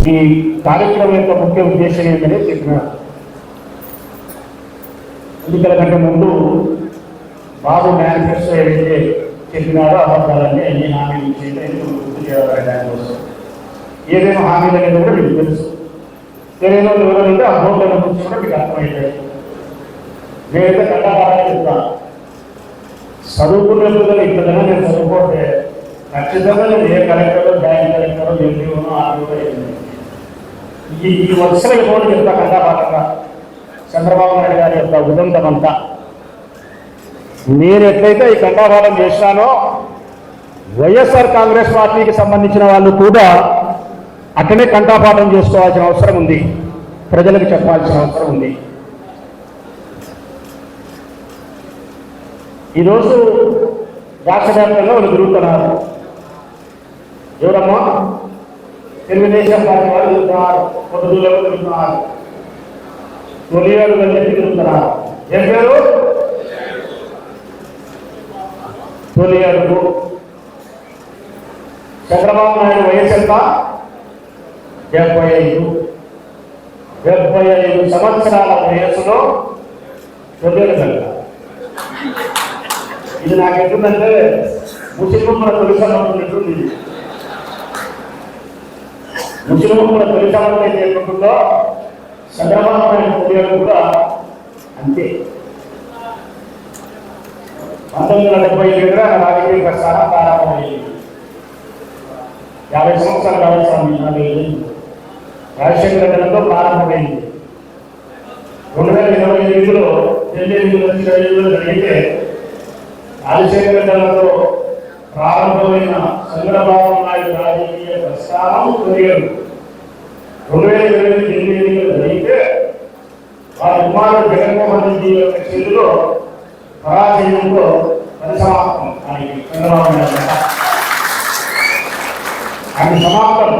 ఈ కార్యక్రమం యొక్క ముఖ్య ఉద్దేశం ఏంటనే చెప్పినారు. ఎన్నికల కంటే ముందు బాబు మేనిఫెస్టో ఏదైతే చెప్పినారో అబద్ధాలన్నీ అన్ని హామీలు ఇచ్చేది గుర్తు చేయాలి. దానికోసం ఏదైనా హామీలు అనేది కూడా మీకు తెలుసు. తెలియని ఎవరంటే ఆ బోర్డుల గురించి కూడా మీకు అర్థమవుతాయి. నేనైతే కట్టాలని చెప్తాను. చదువుకునే పిల్లలు ఇక్కడైనా నేను చదువుకోతే ఖచ్చితంగా నేను ఏ కలెక్టర్ బ్యాంక్ కలెక్టర్ ఎంపీఓనో ఆర్డీఓ ఈ వర్షాల కూడా చెప్తా కంటాపాటంగా చంద్రబాబు నాయుడు గారి యొక్క ఉదంతమంతా. నేను ఎట్లయితే ఈ కంటాపాఠం చేసినానో వైఎస్ఆర్ కాంగ్రెస్ పార్టీకి సంబంధించిన వాళ్ళు కూడా అట్లనే కంటాపాఠం చేసుకోవాల్సిన అవసరం ఉంది, ప్రజలకు చెప్పాల్సిన అవసరం ఉంది. ఈరోజు రాష్ట్ర వ్యాప్తంగా వాళ్ళు తిరుగుతున్నారు. ఎవరమ్మా? తెలుగుదేశం పార్టీ వాళ్ళు తిరుగుతున్నారు, పొద్దులో తిరుగుతున్నారు, తొలియాడు చెప్పి తిరుగుతున్నారు. ఏం పేరు? తొలియాడు. చంద్రబాబు నాయుడు వయసు ఎంత? 75 సంవత్సరాల వయసులో తొలియాడు కనుక. ఇది నాకు ఎట్లుందంటే ముస్లింల తొలి సంవత్సరం ఎట్లుంది. ముస్లింల తొలి సంవత్సరం అయితే ఎట్లుంటుందో చంద్రబాబు నాయుడు తొలియాడు కూడా అంతే. 1977 రాజకీయ ప్రస్థానం ప్రారంభమైంది. 50 సంవత్సరాల వ్యవసాయం రాజశేఖర రెడ్డితో ప్రారంభమైంది. 2028లో జరిగితే రాజశేఖర రెడ్డితో ప్రారంభమైన చంద్రబాబు నాయుడు రాజకీయ ప్రస్థానం 2028 ఎన్నికలు జరిగితే వారి కుమారుడు జగన్మోహన్ రెడ్డి యొక్క చేతిలో పరాజయంతో పరిసమాప్తం. ఆయనకి చంద్రబాబు నాయుడు ఆయన సమాప్తం.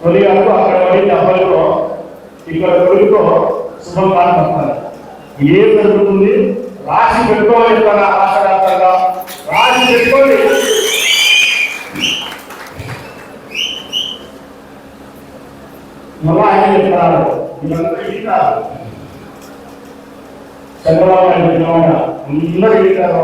తొలియాడు అక్కడ పడి డబ్బులతో ఇక్కడ తొలితో శుభం కానుకుంటారు. ఏం జరుగుతుంది? రాసి పెట్టుకోవాలి. రాష్ట్ర వ్యాప్తంగా రాసి పెట్టుకోండి. మళ్ళా ఆయన చెప్తారు, చంద్రబాబు నాయుడు అందరూ చెప్తారు,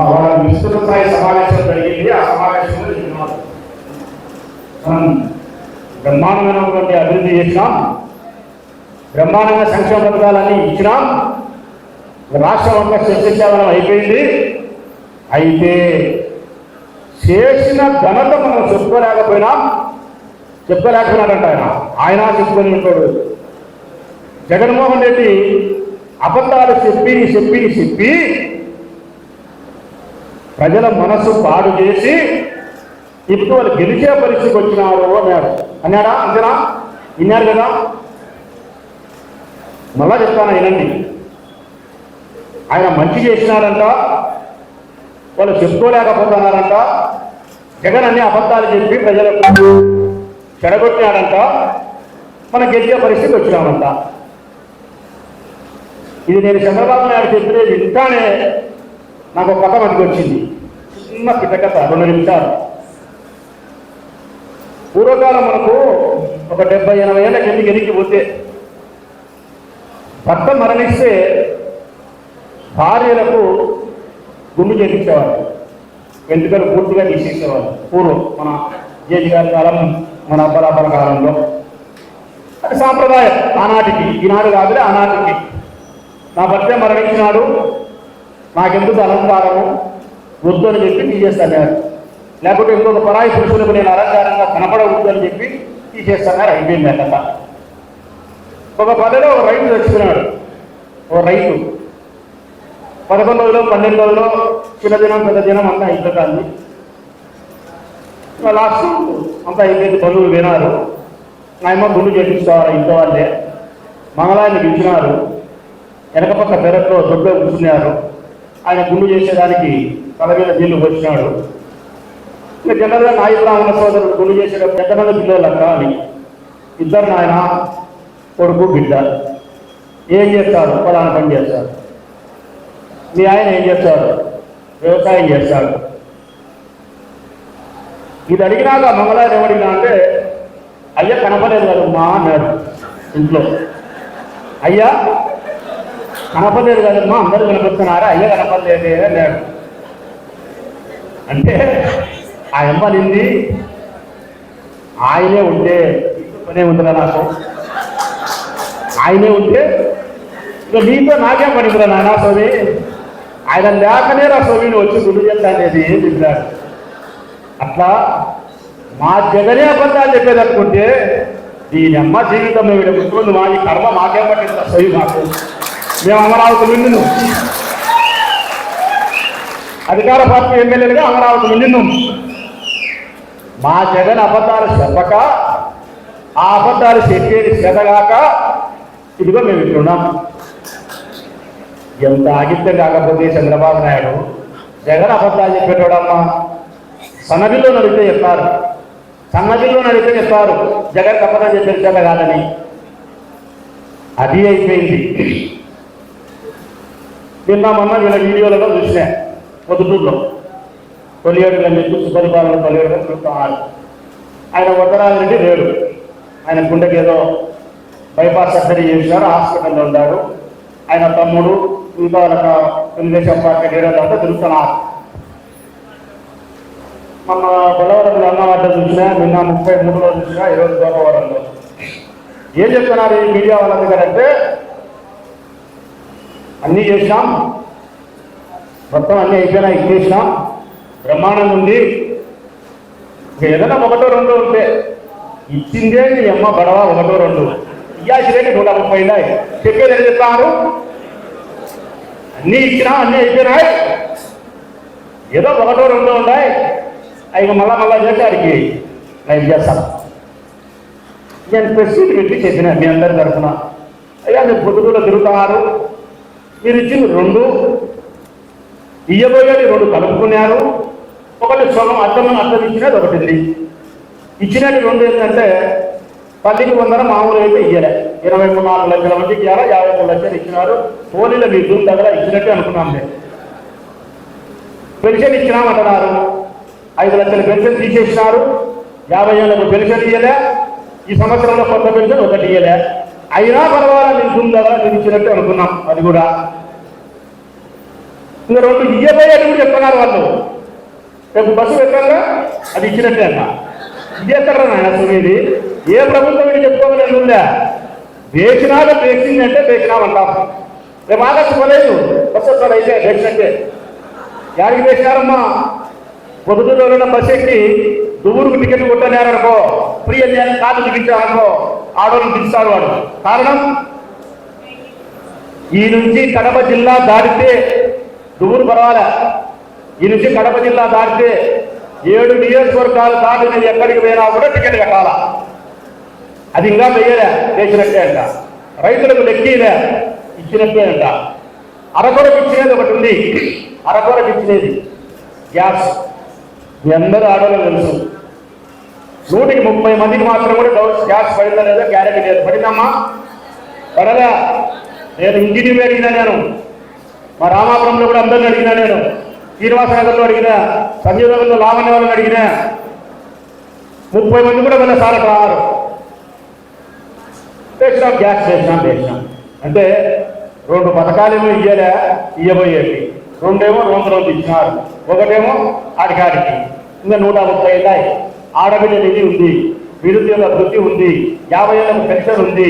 వాళ్ళ విస్తృత స్థాయి సమావేశం జరిగింది. ఆ సమావేశంలో చెప్తున్నారు, మనం బ్రహ్మాండమైనటువంటి అభివృద్ధి చేసినాం, బ్రహ్మాండంగా సంక్షేమ పథకాలన్నీ ఇచ్చినాం, రాష్ట్రం అంతా చర్చించాలని అయిపోయింది. అయితే చేసిన ఘనత మనం చెప్పుకోలేకపోయినాడంట. ఆయన చెప్పుకొని ఉంటాడు. జగన్మోహన్ రెడ్డి అబద్ధాలు చెప్పి ప్రజల మనసు పాడు చేసి ఇప్పుడు వాళ్ళు గెలిచే పరిస్థితికి వచ్చినారు అన్నాడా? అంతేనా? విన్నారు కదా? మళ్ళా చెప్తాను, వినండి. ఆయన మంచి చేసినారంట, వాళ్ళు చెప్పుకోలేకపోతున్నారంట. జగన్ అన్ని అబద్ధాలు చెప్పి ప్రజలకు చెడగొట్టినాడంట, మనం గెలిచే పరిస్థితికి వచ్చినామంట. ఇది నేను చంద్రబాబు నాయుడు చెప్పినది ఇంకానే నాకు ఒక కథ మధ్యకి వచ్చింది. చిన్న పిట్టకథ, 2 నిమిషాలు. పూర్వకాలం మనకు ఒక 70-80 ఏళ్ళ కిందికి పోతే భర్త మరణిస్తే భార్యలకు గుండు చేయించేవారు, వెంట్రుకలు పూర్తిగా తీసేసేవారు. పూర్వం మన జేజీ గారి కాలం, మన అబ్బలాపల కాలంలో అది సాంప్రదాయం. ఆనాటికి, ఈనాడు కాదులే, ఆనాటికి. నా భర్త మరణించినాడు, నాకెందుకు అలంకారము వద్దు అని చెప్పి తీసేస్తాను. లేకపోతే ఇంకొక పరాయి పురుషులకు నేను అలంకారంగా కనపడవద్దు అని చెప్పి తీసేస్తాను. అయిపోయింది అట్ట. ఒక పల్లెలో ఒక రైతు చచ్చిపోయినాడు. ఓ రైతు 11 రోజులు 12 రోజులు చిన్న దినం పెద్ద దినం అంతా అయిపోతుంది. లాస్ట్ అంతా అయిపోయింది. బంధువులు వినారు, నాయమ్మ గుండు చేపించుకోవాలి ఇంట్లో వాళ్ళే. మంగళాన్ని పిలిచినారు. వెనక పక్క పెరట్లో దొడ్లో కూర్చున్నారు. ఆయన గుండు చేసేదానికి తల మీద నీళ్లు వచ్చినాడు. ఇంకా జనరల్గా నాయకురామన్న సోదరుడు గుండు చేసేటప్పుడు ఎంతమంది పిల్లలు అక్క అని. 2 నాయన, కొడుకు, బిడ్డ. ఏం చేస్తారు? పలానా పని చేస్తారు. మీ ఆయన ఏం చేస్తారు? వ్యవసాయం చేస్తాడు. ఇది అడిగినాక మంగళవారం ఏమడిగినా అంటే అయ్యా కనపడలేదు కదమ్మా అన్నాడు ఇంట్లో. అయ్యా కనపడలేదు కదమ్మా, అందరూ కనపడుతున్నారా, అయ్యా కనపడలేదే అన్నాడు. అంటే ఆ అమ్మ నింది ఆయనే ఉంటే పనే ఉందిరా నాకు, ఆయనే ఉంటే ఇక నీతో నాకేం పనికిరా నాయన స్వామి, ఆయన లేకనే రా స్వామిని వచ్చి గుడి చేస్తా అనేది ఏం చెప్పాడు. అట్లా మా జగనే అబద్ధాలు చెప్పేది అనుకుంటే దీని అమ్మ జీవితం మేము గుర్తుంది, మా ఈ కర్మ మాకేం పట్టింది స్వామి, మాకు మేము అమరావతి నిన్ను అధికార పార్టీ ఎమ్మెల్యేలుగా అమరావతి నిన్ను మా జగన్ అబద్ధాలు చెప్పక ఆ అబద్ధాలు చెప్పేది చెదగాక ఇదిగో మేము ఇట్లున్నాం. ఎంత ఆగిత్యం కాకపోతే చంద్రబాబు నాయుడు జగన్ అబద్ధాలు చెప్పేటోడమ్మా. సన్నదిలో నడితే చెప్తారు, సన్నదిలో నడితే చెప్తారు జగన్ అబద్ధం చెప్పేది చేత కాదని. అది అయిపోయింది. నిన్న మొన్న వీళ్ళ వీడియోలలో చూసినా పొద్దుటూరులో తొలియేడుగా చెప్పి సుపరిపాలన తొలియేడుగా చూస్తున్నారు. ఆయన వద్దరాజరెడ్డి లేడు, ఆయన గుండెకి ఏదో బైపాస్ సర్జరీ చేసినారు, హాస్పిటల్లో ఉన్నారు. ఆయన తమ్ముడు ఇంకా తెలుగుదేశం పార్టీ లీడర్లంతా తిరుగుతున్నారు. మన బొలవరంలో అన్నవాడ చూసినా, నిన్న 33లో చూసినా, ఈరోజు గోపవరంలో ఏం చెప్తున్నారు ఈ మీడియా వాళ్ళ దగ్గర అంటే అన్నీ చేసినాం, మొత్తం అన్నీ అయిపోయినా ఇచ్చేసినాం, బ్రహ్మాండంగా ఉంది, ఏదైనా ఒకటో రెండో ఉంటే ఇచ్చిందే నీ అమ్మ గొడవ, ఒకటో రెండు ఇయ్యాల్సిరేంటి 130 చెప్పేది ఏం చెప్తారు, అన్నీ ఇచ్చినా అన్నీ అయిపోయినాయి, ఏదో ఒకటో రెండో ఉన్నాయి, అవి మళ్ళా చేసారికి నేను చేస్తాను. నేను ప్రెస్ మీట్ పెట్టి చెప్పిన మీ అందరి తరఫున, అయ్యా మీరు పొద్దుటూరులో తిరుగుతున్నారు, మీరు ఇచ్చింది 2, ఇయ్యబోయేది 2 కలుపుకున్నారు, ఒకటి సొగం అర్థం ఇచ్చినది ఒకటి, ఇచ్చినట్టు 2 ఏంటంటే పల్లికి 100 మామూలు అయితే ఇయ్యలే, 24 లక్షల మందికి ఇవ్వాలా, 53 లక్షలు ఇచ్చినారు. పోలీలో మీ దూరం దగ్గర ఇచ్చినట్టే అనుకున్నాంలే. పెన్షన్ ఇచ్చినామంటున్నారు, 5 లక్షల పెన్షన్ తీసేసినారు, 50 ఏళ్ళకు పెన్షన్ ఇయ్యలే, ఈ సంవత్సరంలో కొత్త పెన్షన్ ఒకటి ఇయ్యలే. అయినా పర్వాలేదు మీ దూరం దగ్గర మీరు ఇచ్చినట్టే అనుకున్నాం. అది కూడా ఇంకా 2 ఇయ్యబోయేది కూడా చెప్తున్నారు వాళ్ళు. రేపు బస్సు పెట్టాలా అది ఇచ్చినట్టే అన్న. ఇది ఎక్కడ నాయన సుమేది, ఏ ప్రభుత్వం ఇది చెప్పుకోగలేదు ఉందా? వేసినాక వేసింది అంటే వేసినామంటాం. రేపు ఆగస్టు పోలేదు, బస్సు వస్తాడు అయితే వేసినట్టే. యాడికి వేసినారమ్మా? పొద్దుటూరులో బస్సు ఎక్కి దువ్వూరుకు టికెట్ కొట్టలేరనుకో, ఫ్రీ అని కాదు దిగించారనుకో, ఆడోళ్ళు దిగుతాడు వాడు. కారణం ఈ నుంచి కడప జిల్లా దాటితే దువ్వూరు పర్వాలే, ఈ నుంచి కడప జిల్లా దాటితే 7 నియోజకవర్గాలు దాటి నేను ఎక్కడికి పోయినా కూడా టికెట్ కట్టాలా. అది ఇంకా వెయ్యలే, వేసినట్టే అంట. రైతులకు లెక్కీలే, ఇచ్చినట్టే అంట. అరకొరకు ఇచ్చినది ఒకటి ఉంది, అరకొరకు ఇచ్చినది గ్యాస్. మీ అందరూ ఆడోళ్ళు తెలుసు, 130 మందికి మాత్రం కూడా గ్యాస్ పడిందా లేదా గ్యారెంటీ లేదు. పడిందమ్మా? పడలే. నేను ఇంజనీర్ అడిగినా, నేను మా రామాపురంలో కూడా అందరిని అడిగినా, నేను శ్రీనివాసనగర్లో అడిగినా, సంజయ్ నగర్లో లావణ్య వాళ్ళని అడిగినా, 30 మంది కూడా వెళ్ళే సార్ రారు. వేసినాం, గ్యాస్ వేసినాం. అంటే 2 పథకాలేమో ఇయ్యలే, ఇయ్యబోయేవి 2 ఏమో రోజు ఇచ్చినారు, ఒకటేమో ఆడికాడికి. ఇంకా 130 ఆడబిడ్డ నిధి ఉంది, నిరుద్యోగ వృత్తి ఉంది, 50 ఏళ్ళకు పెన్షన్ ఉంది,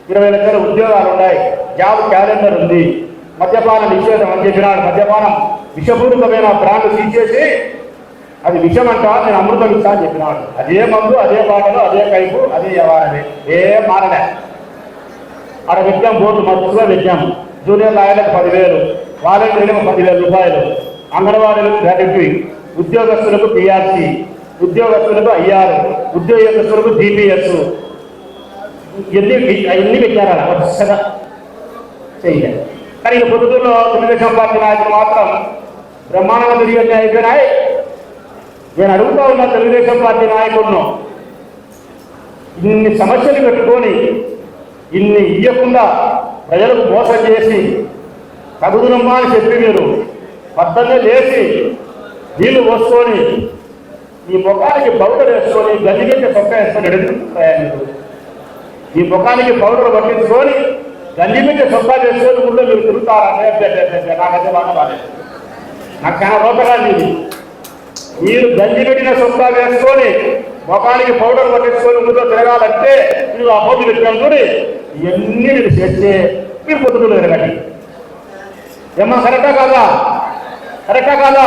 20 లక్షల ఉద్యోగాలు ఉన్నాయి, జాబ్ క్యాలెండర్ ఉంది, మద్యపాన నిషేధం అని చెప్పినాడు. మద్యపానం విషపూరితమైన బ్రాండ్ తీసేసి అది విషం అంటా, నేను అమృతం ఇస్తా అని చెప్పినాడు. అదే మందు, అదే బాటలు, అదే కైపు, అదే వ్యవహారమే, ఏం మారలే. ఆడ పెట్టాం, బోర్డు మధ్యలో పెట్టాం. జూనియర్ లాయర్లకు 10,000, వాలంటీర్లకు 10,000 రూపాయలు, అంగన్వాడీలకు గ్రాట్యుటీ, ఉద్యోగస్తులకు పిఆర్సీ, ఉద్యోగస్తులకు IR, ఉద్యోగస్తులకు GPS, అన్ని పెట్టారా వరుసగా చేయలేదు. కానీ ఇక పొద్దుటూరులో తెలుగుదేశం పార్టీ నాయకులు మాత్రం బ్రహ్మాండంగా తిరిగి అయిపోయినాయి. నేను అడుగుతా ఉన్నా తెలుగుదేశం పార్టీ నాయకులను, ఇన్ని సమస్యలు పెట్టుకొని ఇన్ని ఇయ్యకుండా ప్రజలకు మోసం చేసి తగుదునమ్మా అని చెప్పి మీరు పొద్దున్నే లేచి నీళ్లు పోసుకొని ఈ ముఖానికి పౌడర్ వేసుకొని గల్లిగెట్టి చొక్క వేసుకొని ఎడుగుతున్నాయి. ఈ ముఖానికి పౌడర్ పట్టించుకొని గల్లిగెట్టి చొక్క వేసుకొని ఊళ్ళో మీరు తిరుగుతారంటే నాకైతే బాగా రాలేదు. నాకు చాలా రోతగా ఇది. మీరు గల్లిగెట్టిన చొక్క వేసుకొని ముఖానికి పౌడర్ పట్టించుకొని ఊళ్ళో తిరగాలంటే మీరు ఆ పౌడర్ పెట్టాను చూడి ఇవన్నీ మీరు చేస్తే మీరు పొద్దులు ఎరగండి. ఏమన్నా కరెక్టా కాదా? కరెక్టా కాదా?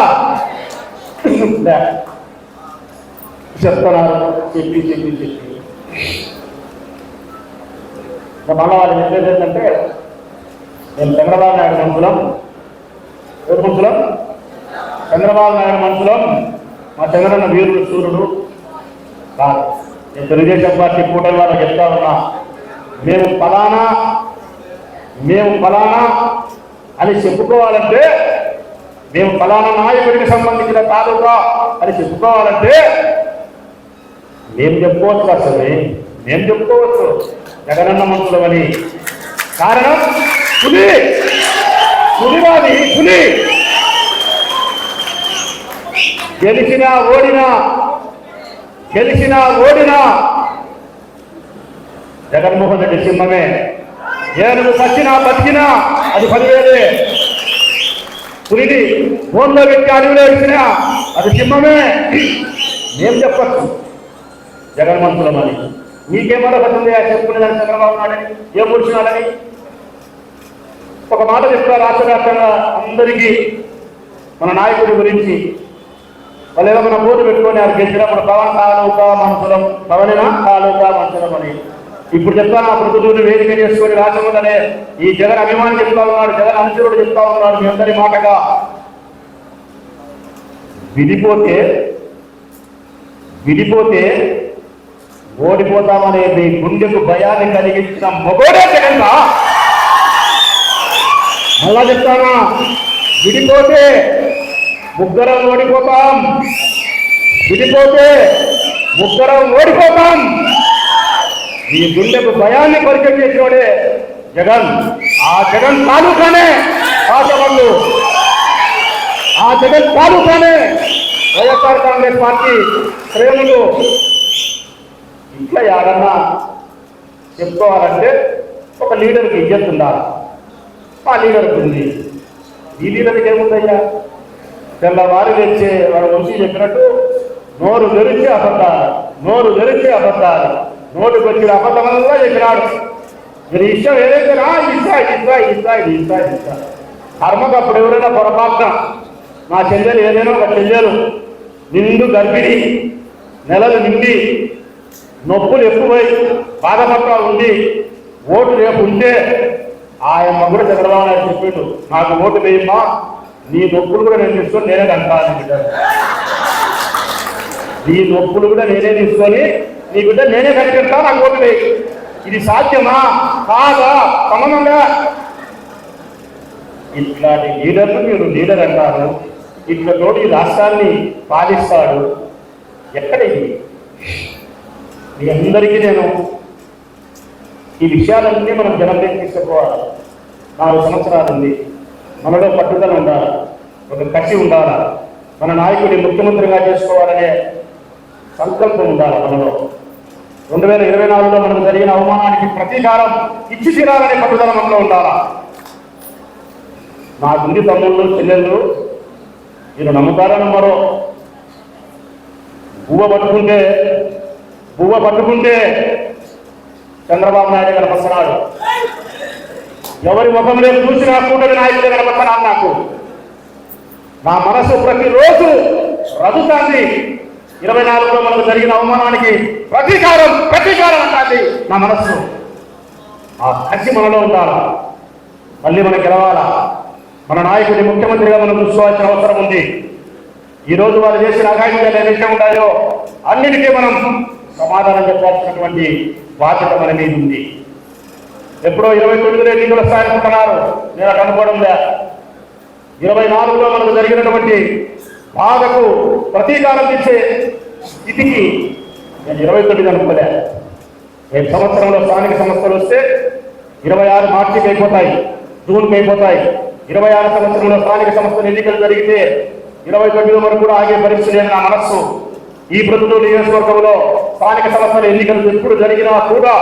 చెప్తున్నారు చెప్పి చెప్పి చెప్పి మళ్ళా వాళ్ళు చెప్పేది ఏంటంటే నేను చంద్రబాబు నాయుడు మనుషులం. ఎవరు మనుషులం? చంద్రబాబు నాయుడు మనుషులం. మా చంద్రన్న వీరుడు సూర్యుడు కాదు. నేను తెలుగుదేశం పార్టీ కూటమి వాళ్ళకి చెప్తా ఉన్నా, మేము ఫలానా అని చెప్పుకోవాలంటే, మేము ఫలానా నాయకుడికి సంబంధించిన తాలూకా అని చెప్పుకోవాలంటే మేము చెప్పుకోవచ్చు. అసలు మేము చెప్పుకోవచ్చు జగనన్న మనుషులు అని. కారణం పులివాది పులి. గెలిచినా ఓడినా జగన్మోహన్ రెడ్డి సింహమే. ఏనుగు బతికినా అది 10,000. పులిని ఫోన్లో పెట్టి అడవిలో ఇచ్చినా అది సింహమే. ఏం చెప్పచ్చు జగన్మోహన్మని? మీకేమన్నా పడుతుంది చెప్పుకునేదాన్ని చంద్రబాబు నాయుడని ఏం కూర్చున్నాడని? ఒక మాట చెప్తారు రాష్ట్ర వ్యాప్తంగా అందరికీ మన నాయకుడి గురించి. వాళ్ళు ఏదో మన ఓటు పెట్టుకొని అది గెలిచినప్పుడు పవన్ తాలూకా మనుషులం, పవనిన తాలూకా మనుషులం అని. ఇప్పుడు చెప్తాను, ఆ ప్రతిదూరు వేదిక చేసుకొని రాష్ట్రంలోనే ఈ జగన్ అభిమాని చెప్తా ఉన్నాడు, జగన్ అనుచరుడు చెప్తా ఉన్నాడు మీ అందరి మాటగా. విడిపోతే ఓడిపోతామనే మీ గుండెకు భయాన్ని కలిగించిన మొగోడే జగన్. మళ్ళా చెప్తానా, విడిపోతే ముగ్గురం ఓడిపోతాం. ఈ గుండెకు భయాన్ని పరిచయం చేసినోడే జగన్. ఆ జగన్ తాలూకానే ఆశవల్లు, ఆ జగన్ తాలూకానే వైఎస్ఆర్ కాంగ్రెస్ పార్టీ శ్రేణులు. ఇట్లా ఎవరన్నా చెప్పుకోవాలంటే ఒక లీడర్కి ఇజ్జత్ ఉండాలి. ఆ లీడర్కి ఉంది. ఈ లీడర్కి ఏముందయ్యా? తెల్లవారు తెచ్చే వాళ్ళ వంశీ చెప్పినట్టు నోరు తెరిచి అబద్ధాలు, నోటుకు వచ్చిన అబద్ధంగా చెప్పినాడు. మీరు ఇష్టం ఏదైతే ఇస్తా కర్మకు అప్పుడు ఎవరైనా పొరపాటున నా చెల్లెలు ఏదైనా ఒక చెల్లెలు నిండు గర్భిణి, నెలలు నిండి నొప్పులు ఎక్కువై బాధపడతా ఉంది, ఓటు రేపు ఉంటే ఆయమ్మ కూడా చంద్రబాబు నాయుడు చెప్పిండు, నాకు ఓటు వేయమ్మా, నీ నొప్పులు కూడా నేను తీసుకొని నేనే కంటాను. నీ నొప్పులు కూడా నేనే తీసుకొని నీ బిడ్డ నేనే కనిపెడతా, నాకు ఓటు వేయి. ఇది సాధ్యమా కాదా? సమనంగా ఇట్లాంటి లీడర్లు మీరు లీడర్ అంటారు. ఇట్లా తోటి ఈ రాష్ట్రాన్ని పాలిస్తాడు. ఎక్కడ ఇది? మీ అందరికీ నేను ఈ విషయాలన్నీ మనం జనంలోకి తీసుకుపోవాలి. 4 సంవత్సరాలు ఉంది. మనలో పట్టుదల ఉండాలి, ఒక కసి ఉండాలి, మన నాయకుడిని ముఖ్యమంత్రిగా చేసుకోవాలనే సంకల్పం ఉండాలి మనలో. 2024లో మనకు జరిగిన అవమానానికి ప్రతీకారం ఇచ్చి తీరాలనే పట్టుదల మనలో ఉండాలా. నా గుండి తమ్ముళ్ళు చెల్లెళ్ళు మీరు నమ్ముతారో నమ్మరో, బువ్వ పట్టుకుంటే చంద్రబాబు నాయుడు కనపస్తున్నాడు. ఎవరి ముఖంలో చూసినా కూటమి నాయకుడు కనపడుతున్నాడు. నాకు నా మనసు ప్రతిరోజు రదుతాంది. 24లో మనకు జరిగిన అవమానానికి ప్రతీకారం అంటాది నా మనస్సు. ఆ కసి మనలో ఉండాలా. మళ్ళీ మనం గెలవాలా. మన నాయకుడి ముఖ్యమంత్రిగా మనం చూసుకోవాల్సిన అవసరం ఉంది. ఈరోజు వాళ్ళు చేసిన అఘాయిత్యాలు ఏదైతే ఉన్నాయో అన్నిటికీ మనం సమాధానం చెప్పాల్సినటువంటి బాధ్యత మన మీద ఉంది. ఎప్పుడో 29లో ఎన్నికలు వస్తాయనుకుంటున్నారు, నేను అటు అనుకోవడం లేదు. 24లో మనకు జరిగినటువంటి బాధకు ప్రతీకారం ఇచ్చే స్థితికి నేను 29 అనుకోలే. రేపు సంవత్సరంలో స్థానిక సంస్థలు వస్తే 26 మార్చికి అయిపోతాయి, జూన్కి అయిపోతాయి. 26 సంవత్సరంలో స్థానిక సంస్థల ఎన్నికలు జరిగితే 29 వరకు కూడా ఆగే పరిస్థితి లేని నా మనస్సు. ఈ ప్రతిదూరు నియోజకవర్గంలో స్థానిక సంస్థల ఎన్నికలు ఎప్పుడు జరిగినా కూడా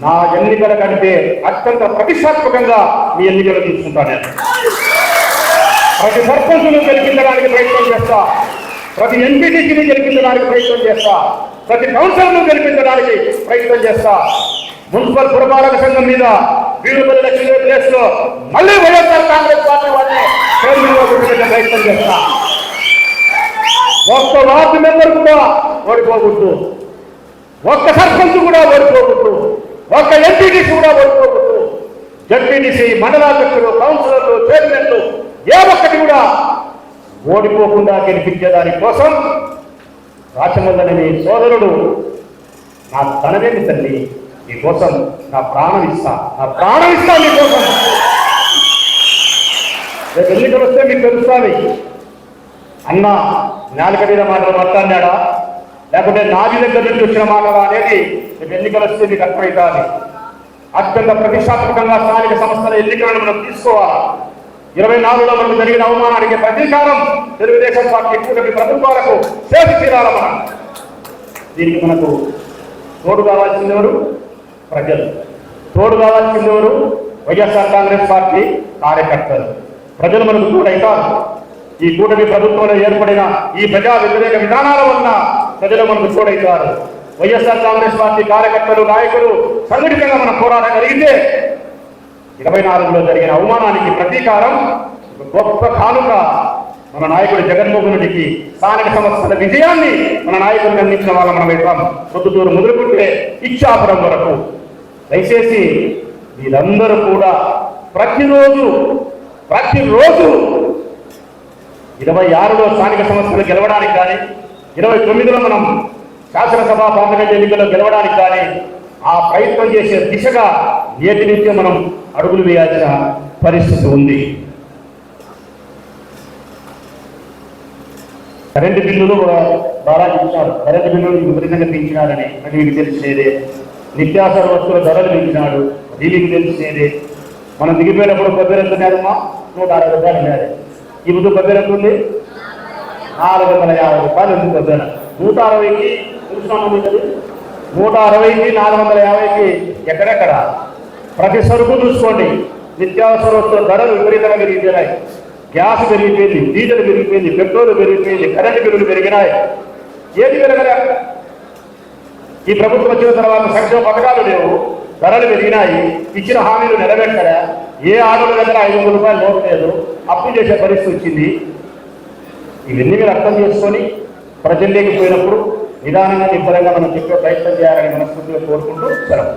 నా ఎన్నికల కంటే అత్యంత ప్రతిష్టాత్మకంగా మీ ఎన్నికలు తీసుకుంటాను నేను. ప్రతి సర్పంచును గెలిపించడానికి ప్రయత్నం చేస్తా, ప్రతి ఎంపీటీసీని గెలిపించడానికి ప్రయత్నం చేస్తా, ప్రతి కౌన్సిలర్ను గెలిపించడానికి ప్రయత్నం చేస్తా. మున్సిపల్ పురపాలక సంఘం మీద వీరుపల్లి లక్ష్మీ ప్లేస్ లో మళ్ళీ వైఎస్ఆర్ కాంగ్రెస్ పార్టీ వాళ్ళని ప్రయత్నం చేస్తా. ఒక్క వార్డు మెంబర్ కూడా ఓడిపోకూడదు, ఒక్క సర్పంచ్ కూడా ఓడిపోకూడదు, ఒక్క ఎంపీటీసీ కూడా ఓడిపోకూడదు. జడ్పీటీసీ, మండలాధ్యక్షులు, కౌన్సిలర్లు, చైర్మన్లు ఏ ఒక్కటి కూడా ఓడిపోకుండా గెలిపించేదాని కోసం రాచమల్లని సోదరుడు నా తనవేమి తల్లి మీకోసం నా ప్రాణం ఇస్తా మీకోసం. రేపు ఎన్నికలు వస్తే మీకు తెలుస్తుంది అన్న నాలుక మీద మాటలు మాట్లాడినాడా లేకుంటే నాది దగ్గర నుంచి వచ్చిన మాటలా అనేది రేపు ఎన్నికలు వస్తే మీకు అర్థమవుతుంది. అత్యంత ప్రతిష్టాత్మకంగా స్థానిక సంస్థల ఎన్నికలను మనం తీసుకోవాలి. 24లో మనకు జరిగిన అవమానానికి ప్రతీకారం తెలుగుదేశం పార్టీ కూటమి ప్రభుత్వాలకు చేసి తీరాల మనం. దీనికి మనకు తోడు కావాల్సింది ఎవరు? ప్రజలు. తోడు కావాల్సింది ఎవరు? వైఎస్ఆర్ కాంగ్రెస్ పార్టీ కార్యకర్తలు. ప్రజలు మనకు తోడైతారు. ఈ కూటమి ప్రభుత్వంలో ఏర్పడిన ఈ ప్రజా వ్యతిరేక విధానాల వలన ప్రజలు మనకు తోడైతారు. వైఎస్ఆర్ కాంగ్రెస్ పార్టీ కార్యకర్తలు, నాయకులు సంఘటితంగా మన పోరాటం జరిగితే 24లో జరిగిన అవమానానికి ప్రతీకారం గొప్ప కానుక మన నాయకుడు జగన్మోహన్ రెడ్డికి స్థానిక సంస్థల విజయాన్ని మన నాయకుడిని అందించిన వాళ్ళ మనం ఇస్తాం. పొద్దుటూరు మొదలుకుంటే ఇచ్చాపురం వరకు. దయచేసి వీరందరూ కూడా ప్రతిరోజు 26లో స్థానిక సంస్థలు గెలవడానికి కానీ 29లో మనం శాసనసభ పార్లమెంట్ ఎన్నికల్లో గెలవడానికి కానీ ఆ ప్రయత్నం చేసే దిశగా నేటి నుంచే మనం అడుగులు వేయాల్సిన పరిస్థితి ఉంది. కరెంటు బిల్లులు బాగా ఇచ్చినారు. కరెంటు బిల్లులు విపరీతంగా పెంచినారని అది మీకు తెలిసినేదే. నిత్యావసర వస్తువుల ధరలు పెంచినాడు, అది మీకు తెలిసినేదే. మనం దిగిపోయినప్పుడు కొబ్బరి ఎంత ఉన్నారమ్మా? 160 రూపాయలు ఉన్నారు. ఈ ముందు కొబ్బరి ఎంత ఉంది? 450 రూపాయలు ఉంది కొబ్బరి. 160కి చూస్తున్నాము. 160కి 450కి ఎక్కడెక్కడ ప్రతి సరుకు చూసుకోండి. నిత్యావసర వస్తువుల ధరలు విపరీతంగా పెరిగిపోయినాయి. గ్యాస్ పెరిగిపోయింది, డీజిల్ పెరిగిపోయింది, పెట్రోల్ పెరిగిపోయింది, కరెంటు బిల్లులు పెరిగినాయి. ఏది పెరగలే. ఈ ప్రభుత్వం వచ్చిన తర్వాత సంక్షేమ పథకాలు లేవు, ధరలు పెరిగినాయి, ఇచ్చిన హామీలు నెరవేర్చలే. ఏ ఆటోల దగ్గర 500 రూపాయలు లోటు లేదు, అప్పు చేసే పరిస్థితి వచ్చింది. ఇవన్నీ మీరు అర్థం చేసుకొని ప్రజల్లోకి పోయినప్పుడు నిదానంగా నిబ్బరంగా మనం చెప్పే ప్రయత్నం చేయాలని మనస్ఫూర్తిగా కోరుకుంటూ సెలవు.